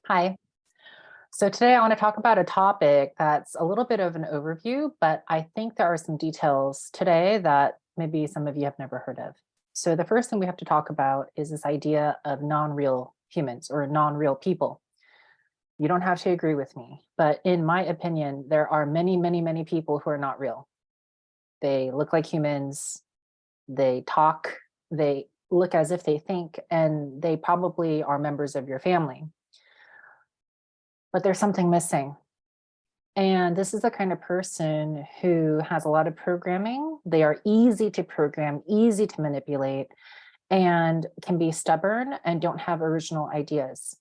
Hi. So today I want to talk about a topic that's a little bit of an overview, but I think there are some details today that maybe some of you have never heard of. So the first thing we have to talk about is this idea of non-real humans or non-real people. You don't have to agree with me, but in my opinion, there are many, many, many people who are not real. They look like humans, they talk, they look as if they think, and they probably are members of your family. But there's something missing. And this is the kind of person who has a lot of programming. They are easy to program, easy to manipulate, and can be stubborn and don't have original ideas.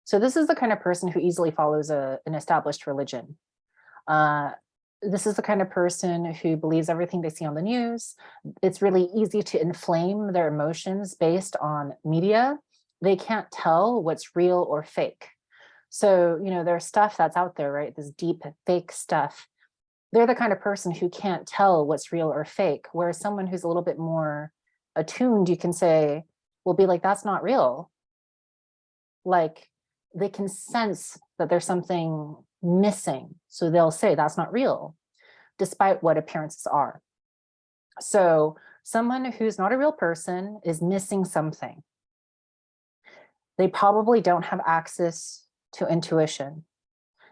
So this is the kind of person who easily follows an established religion. Uh, this is the kind of person who believes everything they see on the news. It's really easy to inflame their emotions based on media. They can't tell what's real or fake. So, there's stuff that's out there, right? This deep fake stuff. They're the kind of person who can't tell what's real or fake, whereas someone who's a little bit more attuned, you can say, will be like, that's not real. Like they can sense that there's something missing. So they'll say that's not real, despite what appearances are. So someone who's not a real person is missing something. They probably don't have access to intuition.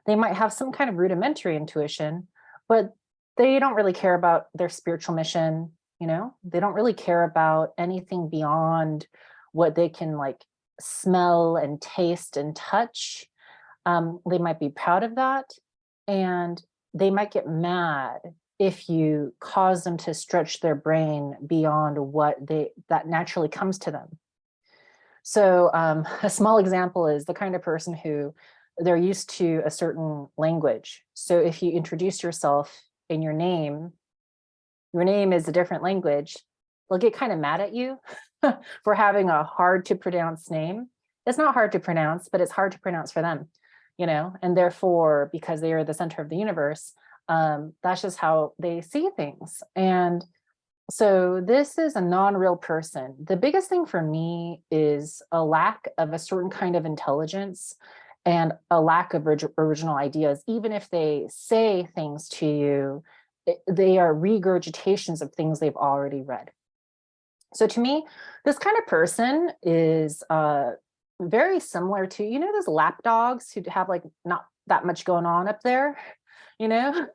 They might have some kind of rudimentary intuition, but they don't really care about their spiritual mission. They don't really care about anything beyond what they can like smell and taste and touch. They might be proud of that, and they might get mad if you cause them to stretch their brain beyond what that naturally comes to them. So a small example is the kind of person who they're used to a certain language. So if you introduce yourself in your name is a different language, they'll get kind of mad at you for having a hard to pronounce name. It's not hard to pronounce, but it's hard to pronounce for them, and therefore, because they are the center of the universe, that's just how they see things. And so this is a non-real person. The biggest thing for me is a lack of a certain kind of intelligence and a lack of original ideas. Even if they say things to you, they are regurgitations of things they've already read. So to me, this kind of person is very similar to, those lap dogs who have like not that much going on up there, you know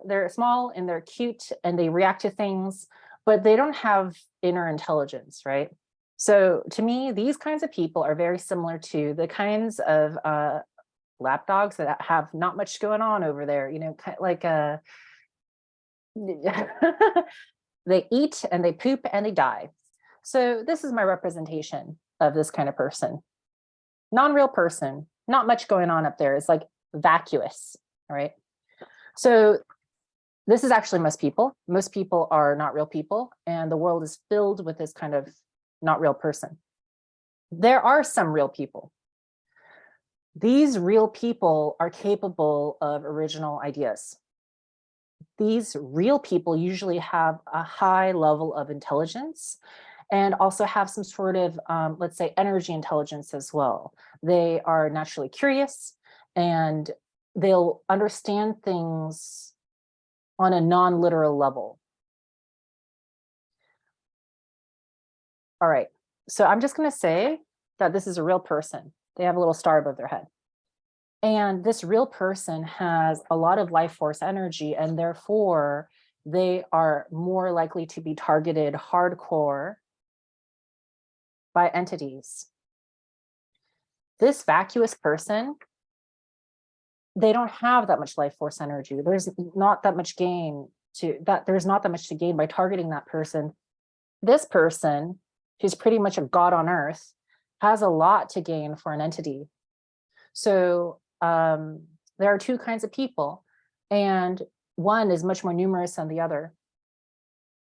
they're small and they're cute and they react to things, but they don't have inner intelligence, right? So to me, these kinds of people are very similar to the kinds of lap dogs that have not much going on over there, like they eat and they poop and they die. So this is my representation of this kind of person. Non-real person, not much going on up there. It's like vacuous, right? So this is actually most people. Most people are not real people, and the world is filled with this kind of not real person. There are some real people. These real people are capable of original ideas. These real people usually have a high level of intelligence and also have some sort of, let's say, energy intelligence as well. They are naturally curious and they'll understand things on a non-literal level. All right, so I'm just going to say that this is a real person. They have a little star above their head. And this real person has a lot of life force energy, and therefore they are more likely to be targeted hardcore by entities. This vacuous person, they don't have that much life force energy. There's not that much to gain by targeting that person. This person, who's pretty much a god on earth, has a lot to gain for an entity. So there are two kinds of people, and one is much more numerous than the other.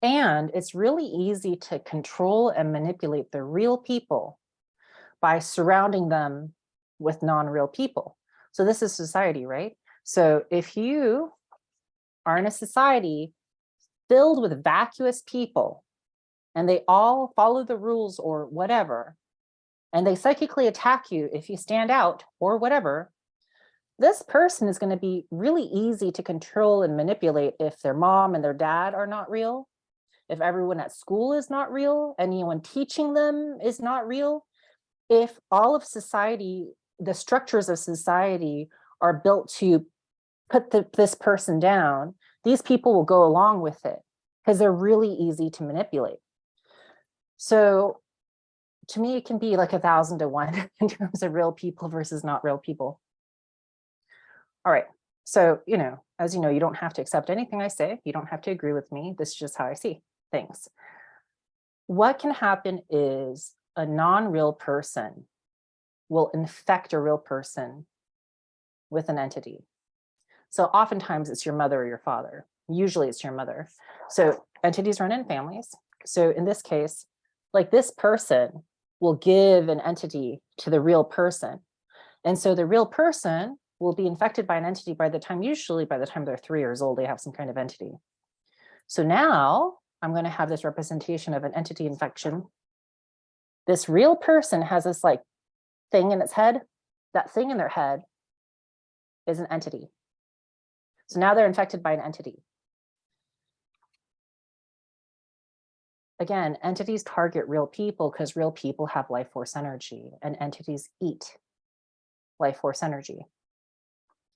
And it's really easy to control and manipulate the real people by surrounding them with non-real people. So this is society, right? So if you are in a society filled with vacuous people and they all follow the rules or whatever, and they psychically attack you if you stand out or whatever, this person is going to be really easy to control and manipulate if their mom and their dad are not real, if everyone at school is not real, anyone teaching them is not real, if all of society, the structures of society are built to put this person down, these people will go along with it because they're really easy to manipulate. So to me, it can be like 1,000 to 1 in terms of real people versus not real people. All right. So, as you know, you don't have to accept anything I say. You don't have to agree with me. This is just how I see things. What can happen is a non-real person will infect a real person with an entity. So oftentimes it's your mother or your father. Usually it's your mother. So entities run in families. So in this case, like this person will give an entity to the real person. And so the real person will be infected by an entity usually by the time they're 3 years old, they have some kind of entity. So now I'm going to have this representation of an entity infection. This real person has this like thing in its head. That thing in their head is an entity. So now they're infected by an entity. Again, entities target real people because real people have life force energy and entities eat life force energy.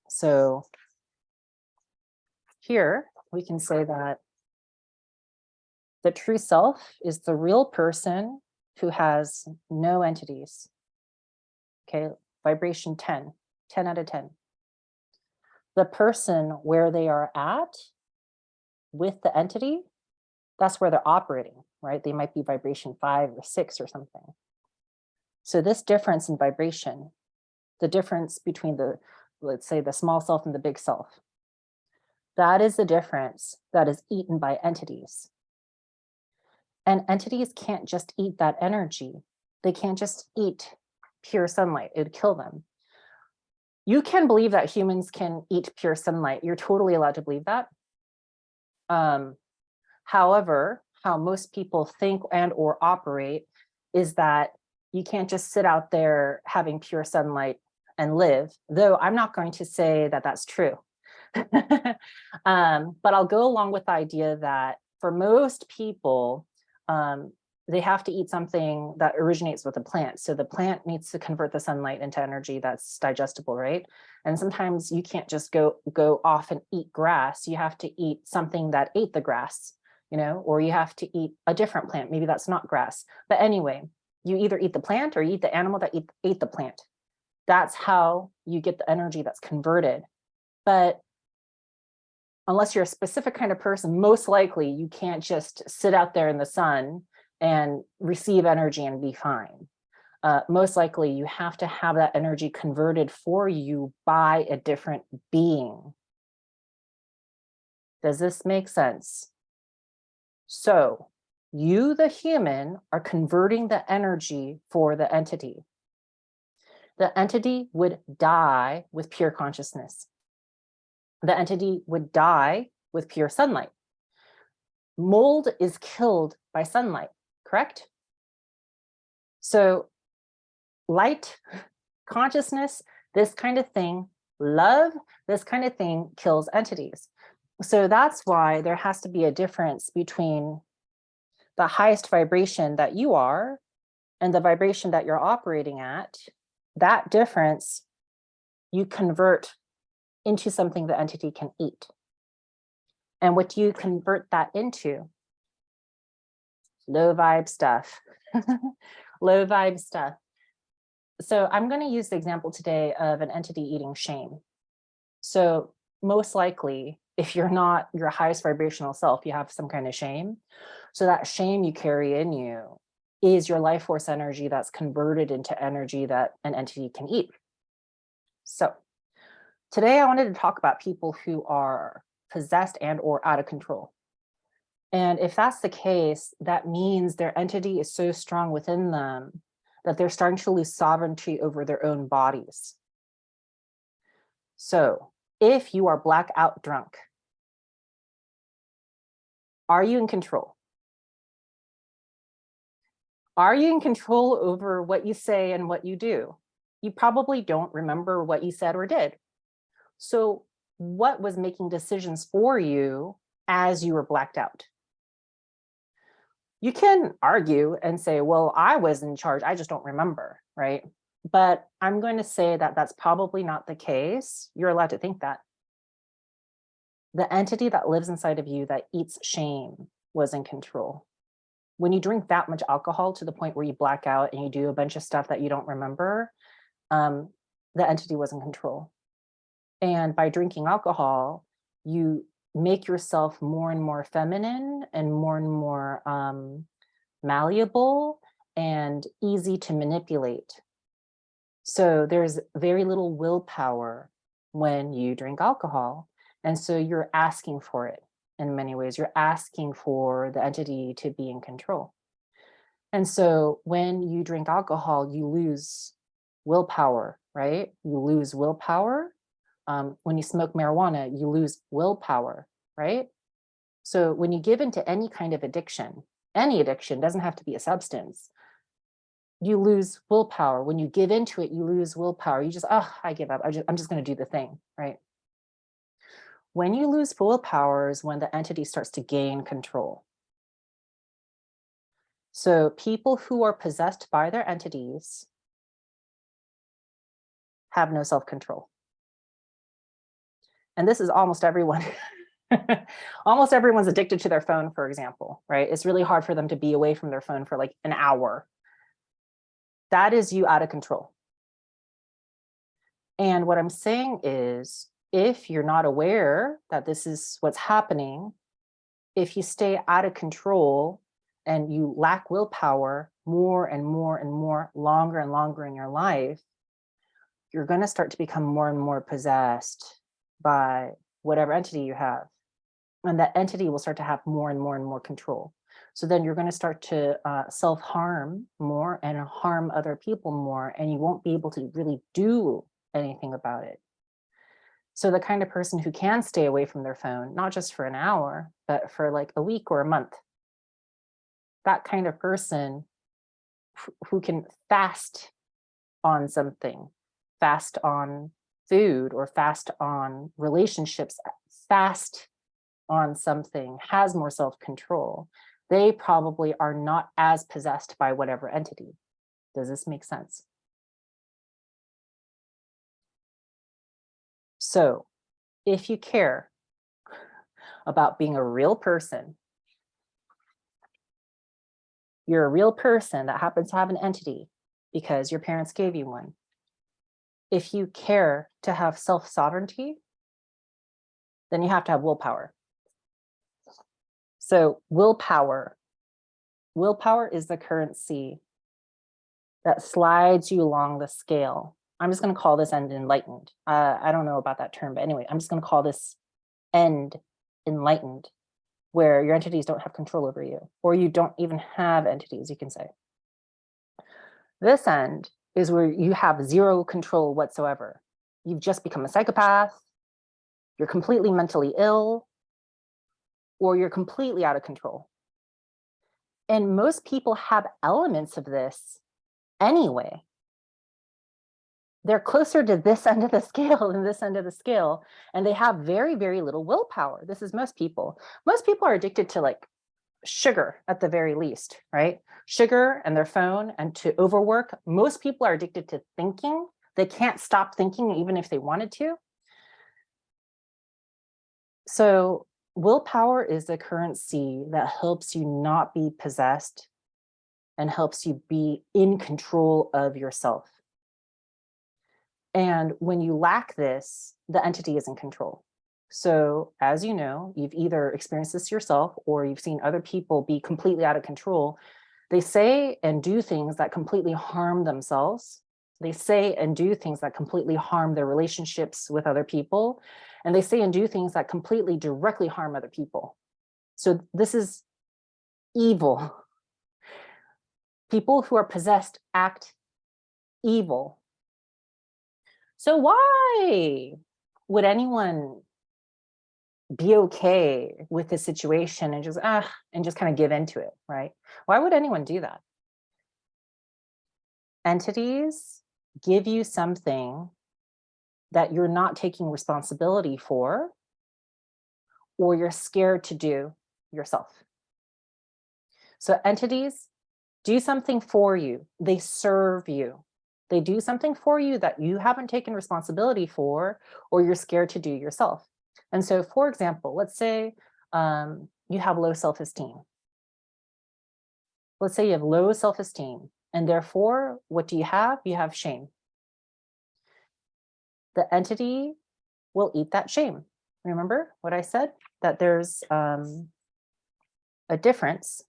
So here we can say that the true self is the real person who has no entities. Okay, vibration 10 out of 10. The person where they are at with the entity, that's where they're operating, right? They might be vibration 5 or 6 or something. So this difference in vibration, the difference between let's say the small self and the big self, that is the difference that is eaten by entities. And entities can't just eat that energy. They can't just eat pure sunlight. It would kill them. You can believe that humans can eat pure sunlight. You're totally allowed to believe that. However, how most people think and or operate is that you can't just sit out there having pure sunlight and live, though I'm not going to say that that's true. But I'll go along with the idea that for most people, they have to eat something that originates with a plant. So the plant needs to convert the sunlight into energy that's digestible, right? And sometimes you can't just go off and eat grass. You have to eat something that ate the grass, or you have to eat a different plant. Maybe that's not grass. But anyway, you either eat the plant or you eat the animal that ate the plant. That's how you get the energy that's converted. But unless you're a specific kind of person, most likely you can't just sit out there in the sun and receive energy and be fine. Most likely you have to have that energy converted for you by a different being. Does this make sense? So you, the human, are converting the energy for the entity. The entity would die with pure consciousness. The entity would die with pure sunlight. Mold is killed by sunlight, correct? So light, consciousness, this kind of thing, love, this kind of thing kills entities. So that's why there has to be a difference between the highest vibration that you are and the vibration that you're operating at. That difference you convert into something the entity can eat. And what do you convert that into? Low vibe stuff. Low vibe stuff. So I'm going to use the example today of an entity eating shame. So most likely, if you're not your highest vibrational self, you have some kind of shame. So that shame you carry in you is your life force energy that's converted into energy that an entity can eat. So today I wanted to talk about people who are possessed and or out of control. And if that's the case, that means their entity is so strong within them that they're starting to lose sovereignty over their own bodies. So if you are blackout drunk, are you in control? Are you in control over what you say and what you do? You probably don't remember what you said or did. So what was making decisions for you as you were blacked out? You can argue and say, well, I was in charge, I just don't remember, right? But I'm going to say that that's probably not the case. You're allowed to think that. The entity that lives inside of you that eats shame was in control. When you drink that much alcohol to the point where you black out and you do a bunch of stuff that you don't remember, um, the entity was in control. And by drinking alcohol, you make yourself more and more feminine and more malleable and easy to manipulate. So there's very little willpower when you drink alcohol. And so you're asking for it in many ways. You're asking for the entity to be in control. And so when you drink alcohol, you lose willpower, right? You lose willpower. When you smoke marijuana, you lose willpower, right? So when you give into any kind of addiction, any addiction doesn't have to be a substance, you lose willpower. When you give into it, you lose willpower. You just, oh, I give up. I'm just going to do the thing, right? When you lose willpower is when the entity starts to gain control. So people who are possessed by their entities have no self-control. And this is almost everyone. Almost everyone's addicted to their phone, for example, right? It's really hard for them to be away from their phone for like an hour. That is you out of control. And what I'm saying is, if you're not aware that this is what's happening, if you stay out of control and you lack willpower more and more and more, longer and longer in your life, you're going to start to become more and more possessed by whatever entity you have. And that entity will start to have more and more and more control. So then you're going to start to self-harm more and harm other people more, and you won't be able to really do anything about it. So the kind of person who can stay away from their phone, not just for an hour, but for like a week or a month, that kind of person who can fast on something, fast on food or fast on relationships, fast on something, has more self-control, they probably are not as possessed by whatever entity. Does this make sense? So if you care about being a real person, you're a real person that happens to have an entity because your parents gave you one. If you care to have self-sovereignty, then you have to have willpower. So willpower is the currency that slides you along the scale. I'm just going to call this end enlightened. I don't know about that term, but anyway, I'm just going to call this end enlightened, where your entities don't have control over you, or you don't even have entities, you can say. This end is where you have zero control whatsoever. You've just become a psychopath, you're completely mentally ill, or you're completely out of control. And most people have elements of this anyway. They're closer to this end of the scale than this end of the scale, and they have very, very little willpower. This is most people. Most people are addicted to like sugar at the very least, right? Sugar and their phone and to overwork. Most people are addicted to thinking. They can't stop thinking even if they wanted to. So willpower is the currency that helps you not be possessed and helps you be in control of yourself. And when you lack this, the entity is in control. So as you know, you've either experienced this yourself or you've seen other people be completely out of control. They say and do things that completely harm themselves. They say and do things that completely harm their relationships with other people. And they say and do things that completely directly harm other people. So this is evil. People who are possessed act evil. So why would anyone be okay with the situation and just kind of give into it, right? Why would anyone do that? entities give you something that you're not taking responsibility for, or you're scared to do yourself. So entities do something for you. They serve you. They do something for you that you haven't taken responsibility for, or you're scared to do yourself. And so, for example, let's say you have low self-esteem. Let's say you have low self-esteem, and therefore, what do you have? You have shame. The entity will eat that shame. Remember what I said? That there's a difference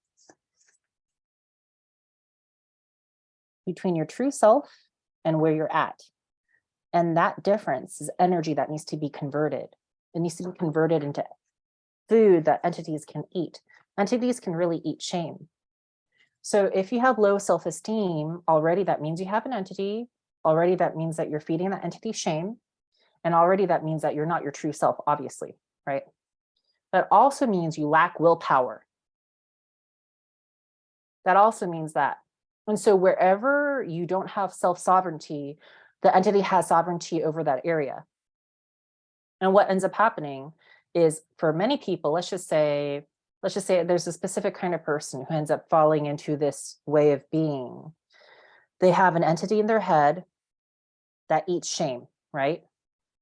between your true self and where you're at. And that difference is energy that needs to be converted. It needs to be converted into food that entities can eat. Entities can really eat shame. So if you have low self-esteem, already that means you have an entity. Already that means that you're feeding that entity shame. And already that means that you're not your true self, obviously, right? That also means you lack willpower. That also means that. And so wherever you don't have self-sovereignty, the entity has sovereignty over that area. And what ends up happening is, for many people, let's just say there's a specific kind of person who ends up falling into this way of being. They have an entity in their head that eats shame, right?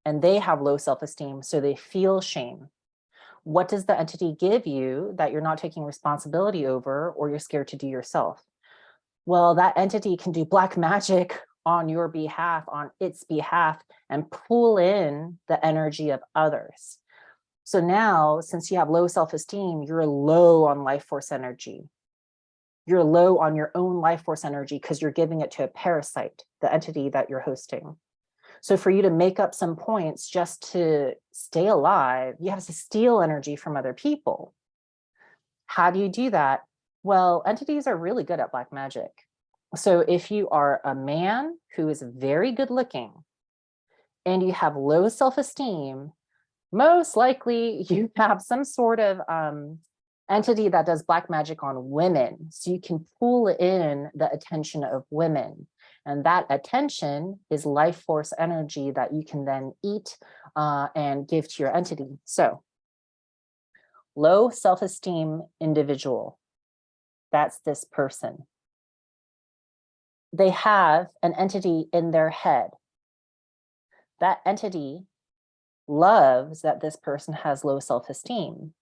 And they have low self-esteem, so they feel shame. What does the entity give you that you're not taking responsibility over, or you're scared to do yourself? Well, that entity can do black magic on your behalf, on its behalf, and pull in the energy of others. So now, since you have low self-esteem, you're low on life force energy. You're low on your own life force energy because you're giving it to a parasite, the entity that you're hosting. So for you to make up some points just to stay alive, you have to steal energy from other people. How do you do that? Well, entities are really good at black magic. So if you are a man who is very good looking and you have low self-esteem, most likely you have some sort of entity that does black magic on women. So you can pull in the attention of women. And that attention is life force energy that you can then eat and give to your entity. So low self-esteem individual, that's this person. They have an entity in their head. That entity loves that this person has low self-esteem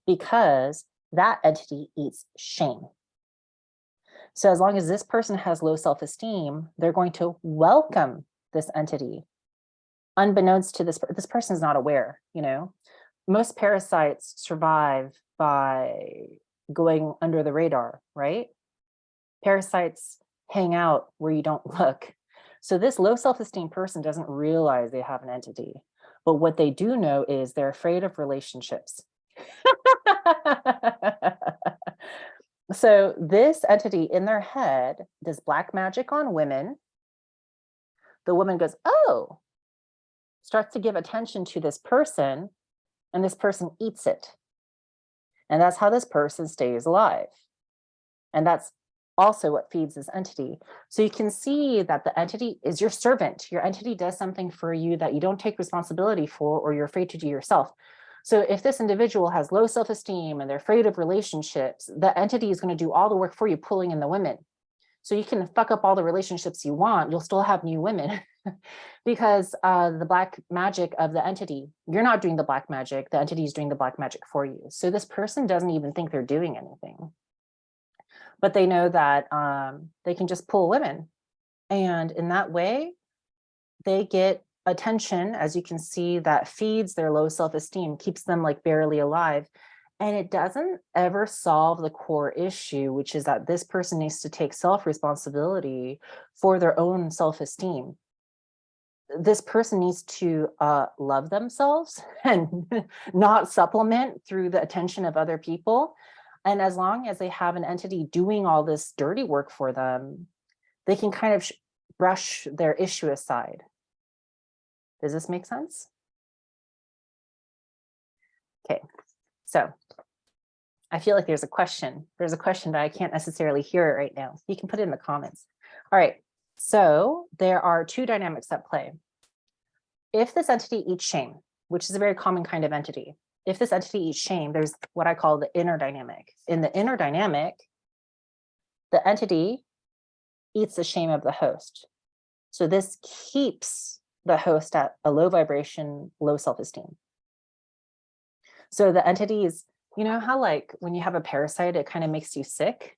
because that entity eats shame. So as long as this person has low self-esteem, they're going to welcome this entity. Unbeknownst to this person is not aware, you know. Most parasites survive by going under the radar, right? Parasites hang out where you don't look. So this low self-esteem person doesn't realize they have an entity. But what they do know is they're afraid of relationships. So this entity in their head does black magic on women. The woman goes, oh, starts to give attention to this person, and this person eats it. And that's how this person stays alive. And that's also what feeds this entity. So you can see that the entity is your servant. Your entity does something for you that you don't take responsibility for, or you're afraid to do yourself. So if this individual has low self-esteem and they're afraid of relationships, the entity is going to do all the work for you, pulling in the women. So you can fuck up all the relationships you want, you'll still have new women because the black magic of the entity, you're not doing the black magic, the entity is doing the black magic for you. So this person doesn't even think they're doing anything, but they know that they can just pull women. And in that way, they get attention, as you can see, that feeds their low self-esteem, keeps them like barely alive. And it doesn't ever solve the core issue, which is that this person needs to take self-responsibility for their own self-esteem. This person needs to love themselves and not supplement through the attention of other people. And as long as they have an entity doing all this dirty work for them, they can kind of brush their issue aside. Does this make sense? Okay, so I feel like there's a question. There's a question that I can't necessarily hear it right now. You can put it in the comments. All right, So there are two dynamics at play. If this entity eats shame, which is a very common kind of entity, if this entity eats shame, there's what I call the inner dynamic. In the inner dynamic, the entity eats the shame of the host. So this keeps the host at a low vibration, low self-esteem. So the entity is, you know how like when you have a parasite, it kind of makes you sick,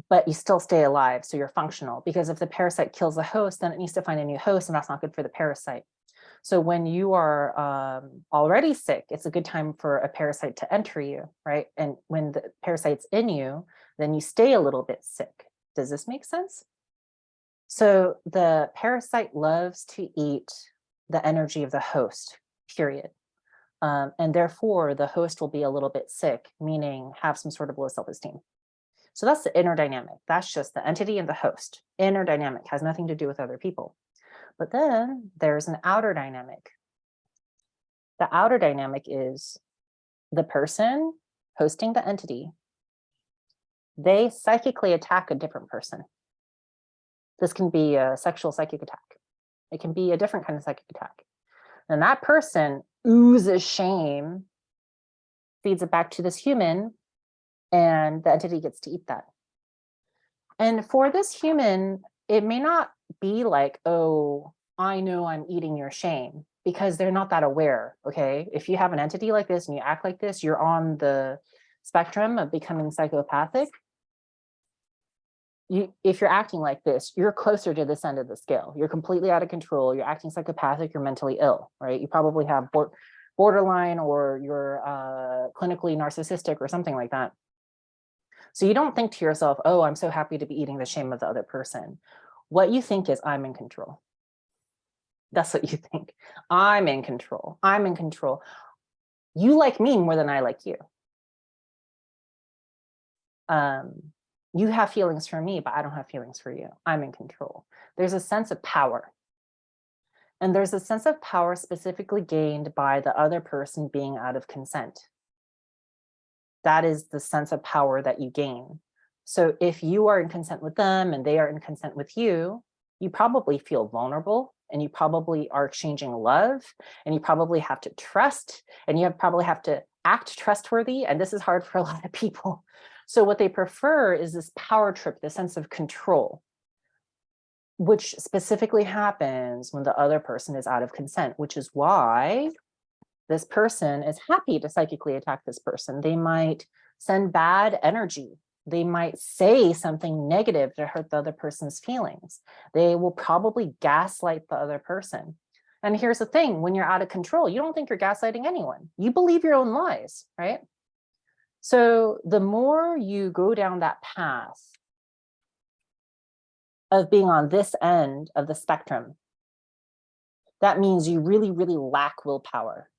but you still stay alive. So you're functional, because if the parasite kills the host, then it needs to find a new host, and that's not good for the parasite. So when you are already sick, it's a good time for a parasite to enter you, right? And when the parasite's in you, then you stay a little bit sick. Does this make sense? So the parasite loves to eat the energy of the host, period. And therefore, the host will be a little bit sick, meaning have some sort of low self-esteem. So that's the inner dynamic. That's just the entity and the host. Inner dynamic has nothing to do with other people. But then there's an outer dynamic. The outer dynamic is the person hosting the entity. They psychically attack a different person. This can be a sexual psychic attack. It can be a different kind of psychic attack. And that person oozes shame, feeds it back to this human, and the entity gets to eat that. And for this human, it may not be like, oh, I know I'm eating your shame, because they're not that aware, okay? If you have an entity like this and you act like this, you're on the spectrum of becoming psychopathic. If you're acting like this, you're closer to this end of the scale. You're completely out of control. You're acting psychopathic. You're mentally ill, right? You probably have borderline, or you're clinically narcissistic or something like that. So you don't think to yourself, oh, I'm so happy to be eating the shame of the other person. What you think is, I'm in control. That's what you think. I'm in control. I'm in control. You like me more than I like you. You have feelings for me, but I don't have feelings for you. I'm in control. There's a sense of power. And there's a sense of power specifically gained by the other person being out of consent. That is the sense of power that you gain. So if you are in consent with them and they are in consent with you, you probably feel vulnerable, and you probably are exchanging love, and you probably have to trust, and you probably have to act trustworthy. And this is hard for a lot of people. So what they prefer is this power trip, this sense of control, which specifically happens when the other person is out of consent, which is why this person is happy to psychically attack this person. They might send bad energy. They might say something negative to hurt the other person's feelings. They will probably gaslight the other person. And here's the thing, when you're out of control, you don't think you're gaslighting anyone. You believe your own lies, right? So the more you go down that path of being on this end of the spectrum, that means you really, really lack willpower.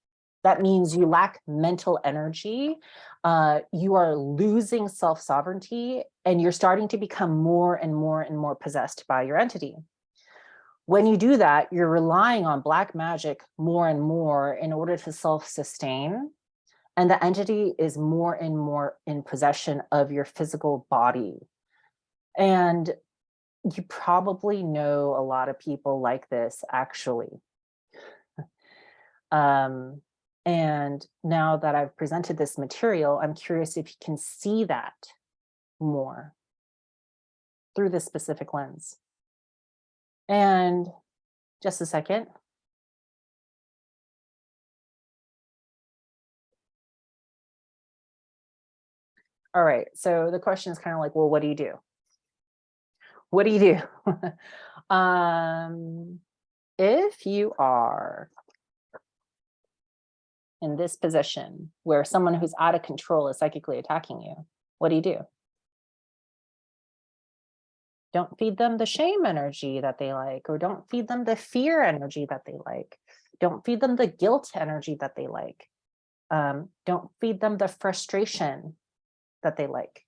That means you lack mental energy. You are losing self-sovereignty, and you're starting to become more and more and more possessed by your entity. When you do that, you're relying on black magic more and more in order to self-sustain. And the entity is more and more in possession of your physical body. And you probably know a lot of people like this, actually. And now that I've presented this material, I'm curious if you can see that more through this specific lens. And just a second. All right, so the question is kind of like, well, what do you do? What do you do? If you are in this position where someone who's out of control is psychically attacking you, what do? Don't feed them the shame energy that they like, or don't feed them the fear energy that they like. Don't feed them the guilt energy that they like. Don't feed them the frustration that they like.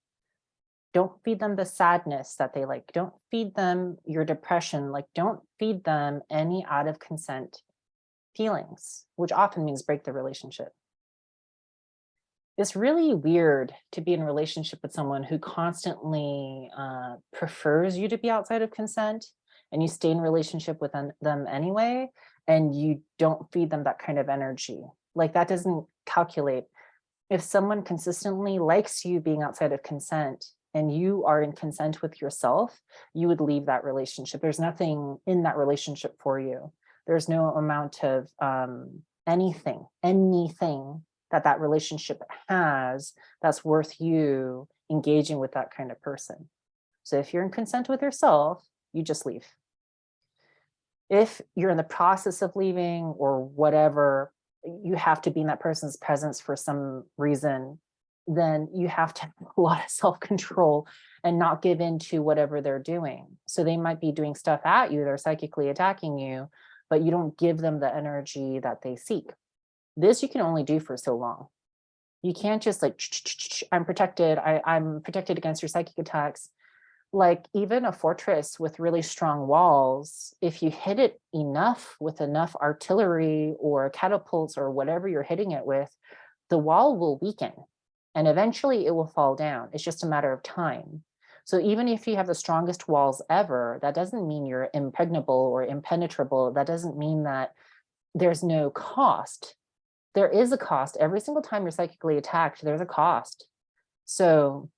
Don't feed them the sadness that they like. Don't feed them your depression. Like, don't feed them any out of consent feelings, which often means break the relationship. It's really weird to be in a relationship with someone who constantly prefers you to be outside of consent, and you stay in relationship with them anyway, and you don't feed them that kind of energy. Like that doesn't calculate. If someone consistently likes you being outside of consent and you are in consent with yourself, you would leave that relationship. There's nothing in that relationship for you. There's no amount of anything that relationship has that's worth you engaging with that kind of person. So if you're in consent with yourself, you just leave. If you're in the process of leaving or whatever, you have to be in that person's presence for some reason, then you have to have a lot of self-control and not give in to whatever they're doing. So they might be doing stuff at you, they're psychically attacking you, but you don't give them the energy that they seek. This you can only do for so long. You can't just like, I'm protected, I'm protected against your psychic attacks. Like even a fortress with really strong walls, if you hit it enough with enough artillery or catapults or whatever you're hitting it with, the wall will weaken and eventually it will fall down. It's just a matter of time. So even if you have the strongest walls ever, that doesn't mean you're impregnable or impenetrable. That doesn't mean that there's no cost. There is a cost. Every single time you're psychically attacked, there's a cost. So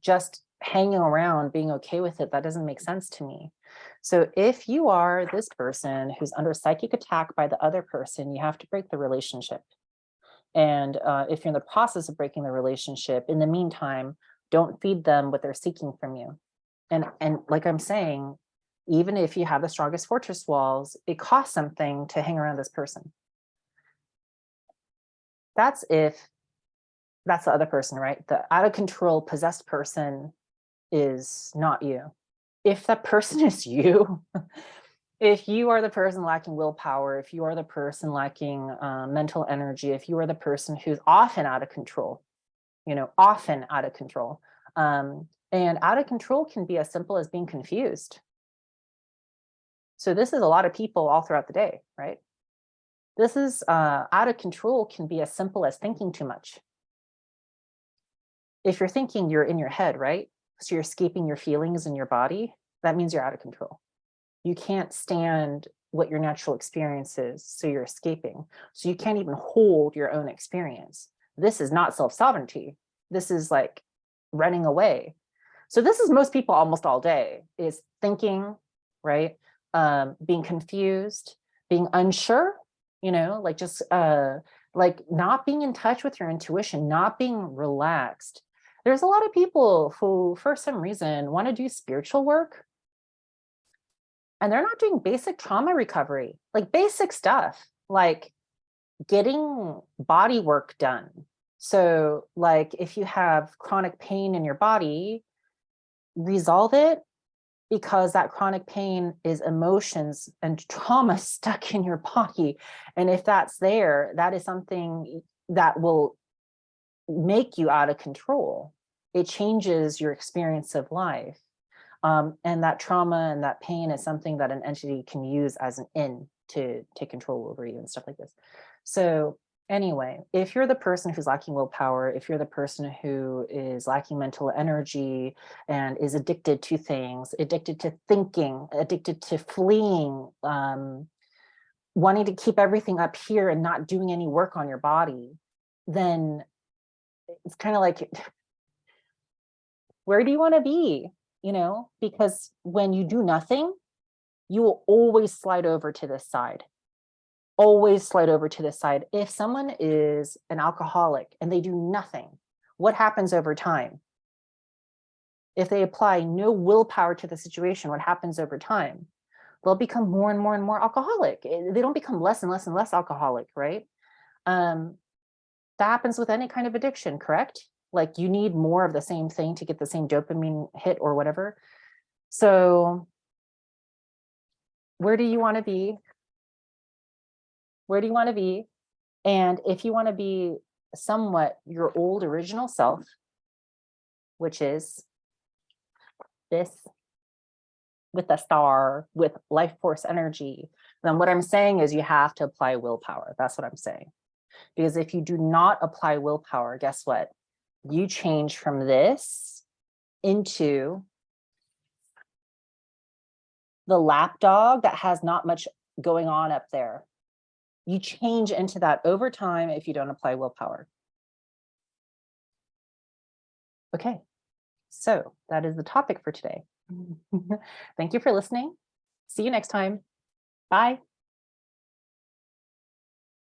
just hanging around, being okay with it, that doesn't make sense to me. So if you are this person who's under psychic attack by the other person, you have to break the relationship. And if you're in the process of breaking the relationship, in the meantime, don't feed them what they're seeking from you. And like I'm saying, even if you have the strongest fortress walls, it costs something to hang around this person. That's if that's the other person, right? The out of control possessed person is not you. If that person is you, if you are the person lacking willpower, if you are the person lacking mental energy, if you are the person who's often out of control, often out of control. And out of control can be as simple as being confused. So this is a lot of people all throughout the day, right? This is out of control can be as simple as thinking too much. If you're thinking, you're in your head, right? So you're escaping your feelings in your body. That means you're out of control. You can't stand what your natural experience is, so you're escaping. So you can't even hold your own experience. This is not self-sovereignty. This is like running away. So this is most people almost all day, is thinking, right? Being confused, being unsure, like just like not being in touch with your intuition, not being relaxed. There's a lot of people who, for some reason, want to do spiritual work, and they're not doing basic trauma recovery, like basic stuff, like getting body work done. So like if you have chronic pain in your body, resolve it, because that chronic pain is emotions and trauma stuck in your body. And if that's there, that is something that will make you out of control. It changes your experience of life. And that trauma and that pain is something that an entity can use as an in to take control over you and stuff like this. So anyway, if you're the person who's lacking willpower, if you're the person who is lacking mental energy and is addicted to things, addicted to thinking, addicted to fleeing, wanting to keep everything up here and not doing any work on your body, then it's kind of like, where do you want to be? Because when you do nothing, you will always slide over to this side. Always slide over to this side. If someone is an alcoholic and they do nothing, what happens over time? If they apply no willpower to the situation, what happens over time? They'll become more and more and more alcoholic. They don't become less and less and less alcoholic, right? That happens with any kind of addiction, correct? Like you need more of the same thing to get the same dopamine hit or whatever. So where do you want to be? Where do you want to be? And if you want to be somewhat your old original self, which is this with a star, with life force energy, then what I'm saying is you have to apply willpower. That's what I'm saying. Because if you do not apply willpower, guess what? You change from this into the lapdog that has not much going on up there. You change into that over time if you don't apply willpower. Okay, so that is the topic for today. Thank you for listening. See you next time. Bye.